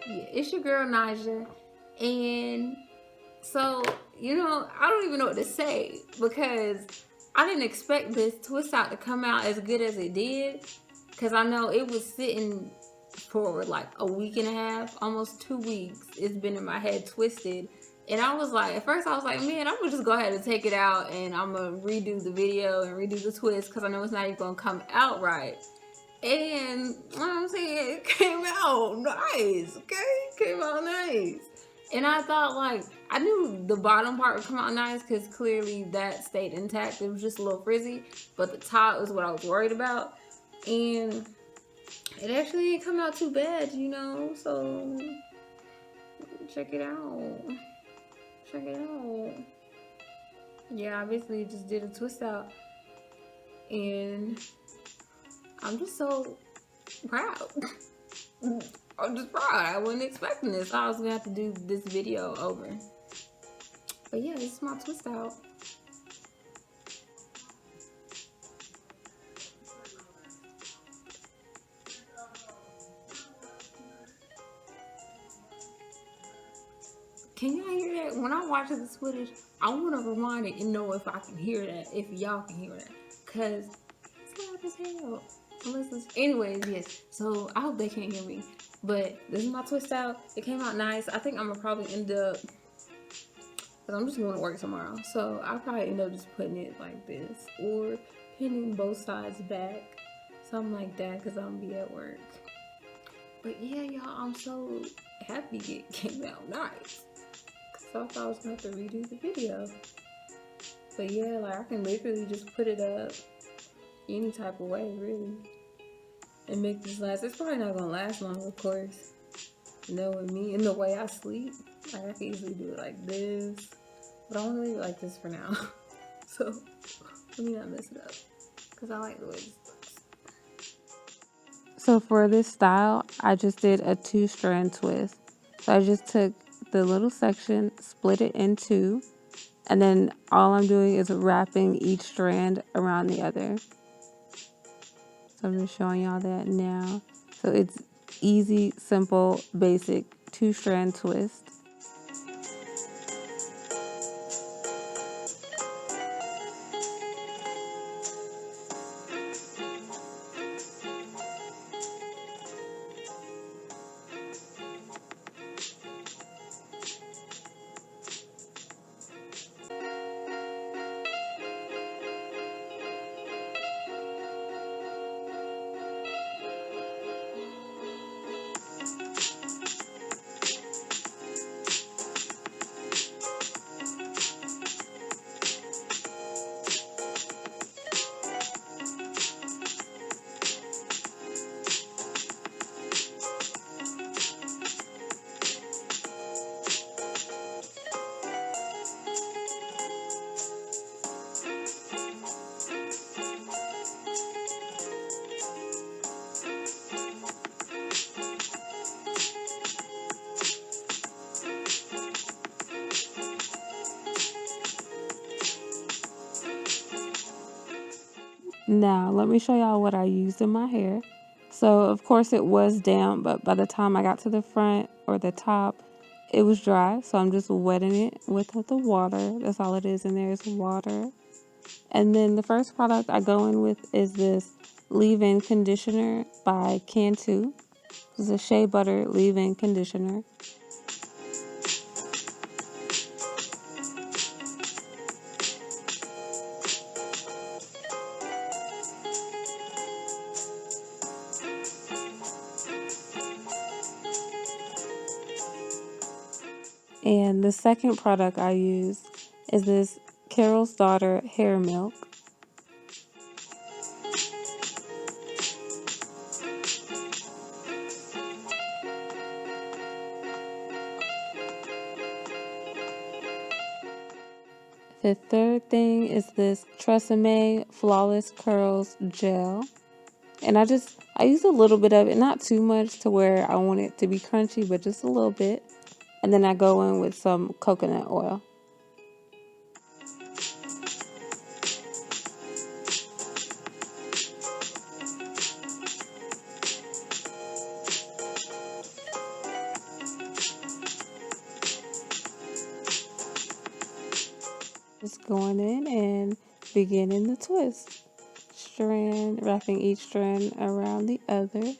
Yeah, it's your girl Naja. And so, I don't even know what to say because I didn't expect this twist out to come out as good as it did. Because I know it was sitting for like a week and a half, almost 2 weeks. It's been in my head twisted. And I was like, at first I was like, man, I'm gonna just go ahead and take it out and I'm gonna redo the video and redo the twist because I know it's not even gonna come out right. And you know what I'm saying, it came out nice, okay? It came out nice. And I thought, like, I knew the bottom part would come out nice because clearly that stayed intact. It was just a little frizzy, but the top was what I was worried about. And it actually didn't come out too bad, so check it out. Check it out. Yeah, I basically just did a twist out. And I'm just so proud. I'm just proud. I wasn't expecting this. I was gonna have to do this video over. But yeah, this is my twist out. Can y'all hear that? When I watch this footage, I want to rewind it and know if I can hear that, if y'all can hear that. Because it's loud as hell. Anyways, yes. So I hope they can't hear me. But this is my twist out. It came out nice. I think I'm gonna probably end up, because I'm just going to work tomorrow. So I'll probably end up just putting it like this or pinning both sides back. Something like that because I'm gonna be at work. But yeah, y'all, I'm so happy it came out nice. Because I thought I was gonna have to redo the video. But yeah, like I can literally just put it up any type of way, really. And make this last. It's probably not gonna last long, of course. Knowing me and the way I sleep. Like I can easily do it like this. But I want to leave it like this for now. So let me not mess it up. Because I like the way this looks. So for this style, I just did a 2-strand twist. So I just took the little section, split it in two, and then all I'm doing is wrapping each strand around the other. So I'm just showing y'all that now. So it's easy, simple, basic 2-strand twist. Now, let me show y'all what I used in my hair. So, of course, it was damp, but by the time I got to the front or the top, it was dry. So, I'm just wetting it with the water. That's all it is in there is water. And then the first product I go in with is this leave-in conditioner by Cantu. This is a shea butter leave-in conditioner. And the second product I use is this Carol's Daughter hair milk. The third thing is this Tresemme Flawless Curls Gel. And I use a little bit of it, not too much to where I want it to be crunchy, but just a little bit. And then I go in with some coconut oil. just going in and beginning the twist. Strand, wrapping each strand around the other.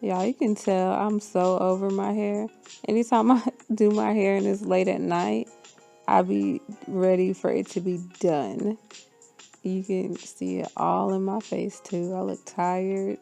Y'all, you can tell I'm so over my hair. Anytime I do my hair and it's late at night, I be ready for it to be done. You can see it all in my face too. I look tired.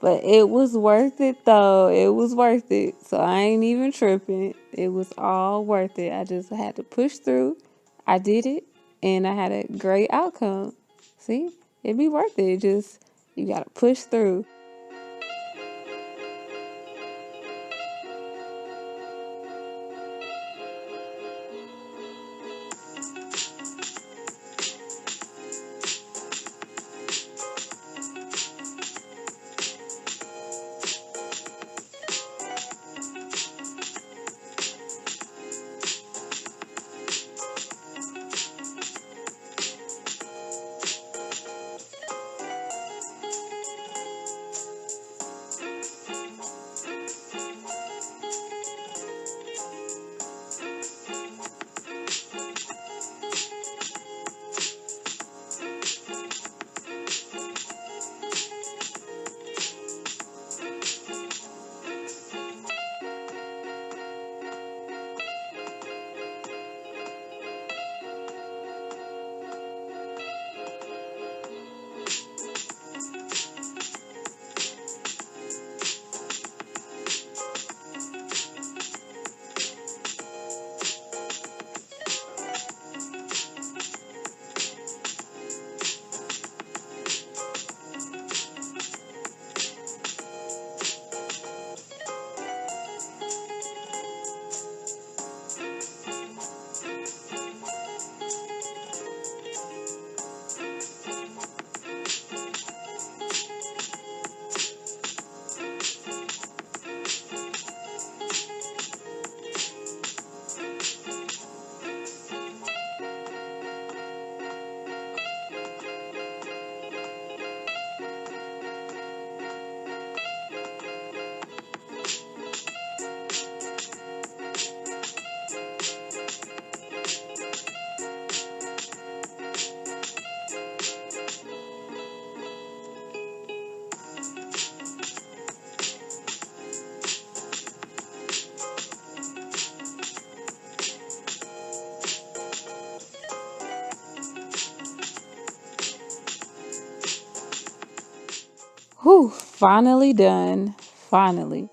But it was worth it though. It was worth it. So I ain't even tripping. It was all worth it. I just had to push through. I did it and I had a great outcome. See? It'd be worth it. Just you gotta push through. Whew, finally done. Finally.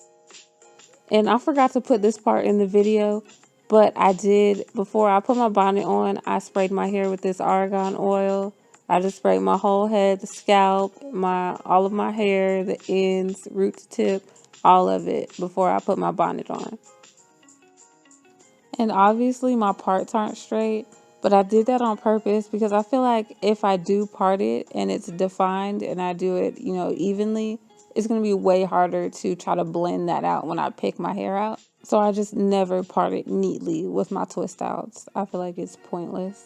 And I forgot to put this part in the video, but I did, before I put my bonnet on, I sprayed my hair with this argan oil. I just sprayed my whole head, the scalp, all of my hair, the ends, root to tip, all of it before I put my bonnet on. And obviously my parts aren't straight, but I did that on purpose because I feel like if I do part it and it's defined and I do it, evenly, it's going to be way harder to try to blend that out when I pick my hair out. So I just never part it neatly with my twist outs. I feel like it's pointless.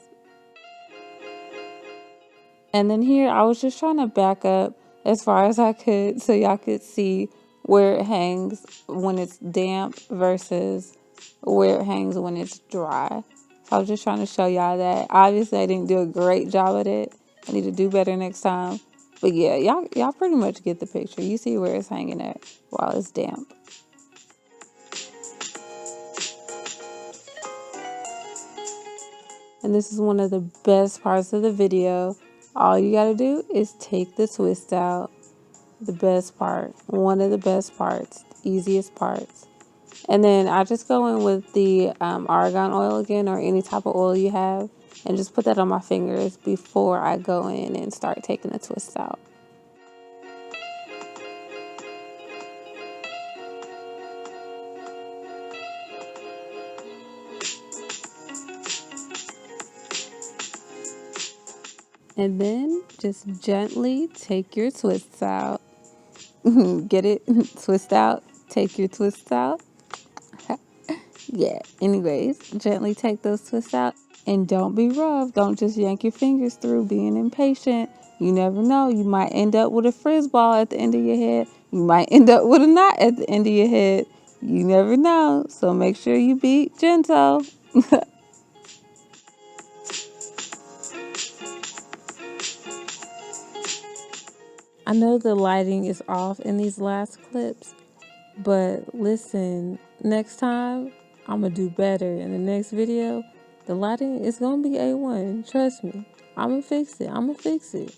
And then here I was just trying to back up as far as I could so y'all could see where it hangs when it's damp versus where it hangs when it's dry. So I was just trying to show y'all that. Obviously I didn't do a great job at it. I need to do better next time. But yeah, y'all pretty much get the picture. You see where it's hanging at while it's damp. And this is one of the best parts of the video. All you gotta do is take the twist out. The best part, one of the best parts, easiest parts. And then I just go in with the argan oil again, or any type of oil you have, and just put that on my fingers before I go in and start taking the twists out. And then just gently take your twists out. Get it? Twist out. Take your twists out. Yeah. Anyways, gently take those twists out. And don't be rough. Don't just yank your fingers through being impatient. You never know. You might end up with a frizz ball at the end of your head. You might end up with a knot at the end of your head. You never know. So make sure you be gentle. I know the lighting is off in these last clips, but listen, next time I'm gonna do better. In the next video, the lighting is gonna be A1. Trust me. I'm gonna fix it. I'm gonna fix it.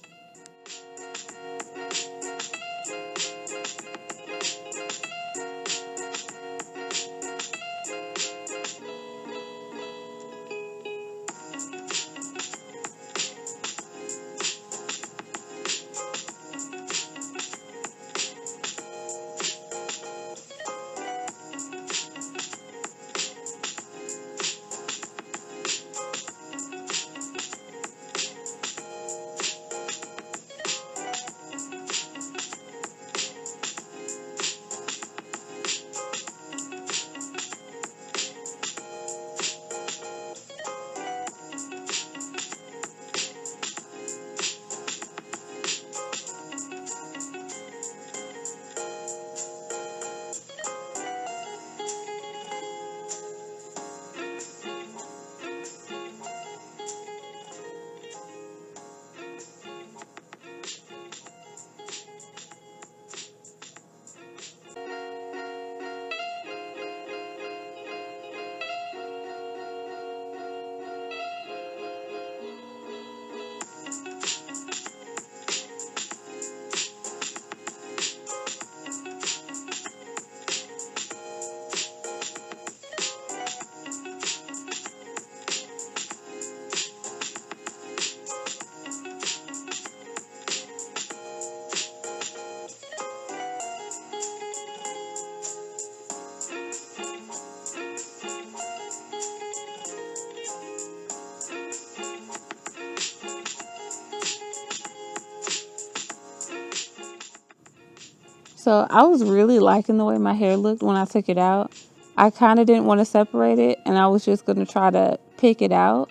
So I was really liking the way my hair looked when I took it out. I kind of didn't want to separate it, and I was just going to try to pick it out.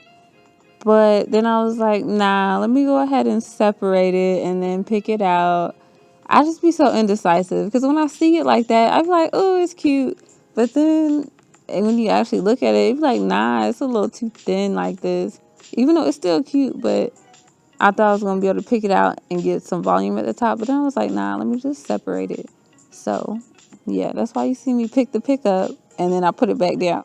But then I was like, nah, let me go ahead and separate it and then pick it out. I just be so indecisive because when I see it like that, I be like, oh, it's cute. But then when you actually look at it, you be like, nah, it's a little too thin like this. Even though it's still cute, but I thought I was going to be able to pick it out and get some volume at the top. But then I was like, nah, let me just separate it. So, yeah, that's why you see me pick the pick up and then I put it back down.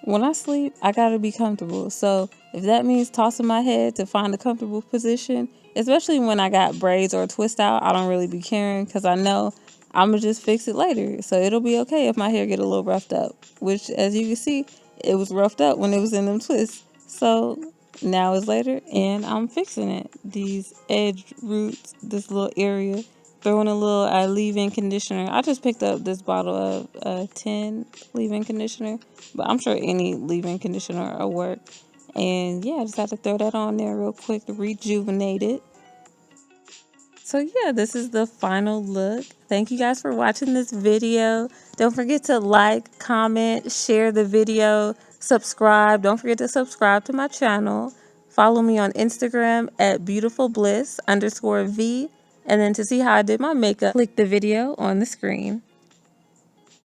when I sleep, I gotta be comfortable. So if that means tossing my head to find a comfortable position, especially when I got braids or a twist out, I don't really be caring because I know I'm gonna just fix it later. So it'll be okay if my hair get a little roughed up, which as you can see, it was roughed up when it was in them twists. So now it's later and I'm fixing it. These edge roots, this little area, throwing a little leave-in conditioner. I just picked up this bottle of 10 leave-in conditioner, but I'm sure any leave-in conditioner will work. And yeah, I just had to throw that on there real quick to rejuvenate it. So yeah, this is the final look. Thank you guys for watching this video. Don't forget to like, comment, share the video, subscribe. Don't forget to subscribe to my channel. Follow me on Instagram at beautifulbliss_V. And then to see how I did my makeup, click the video on the screen.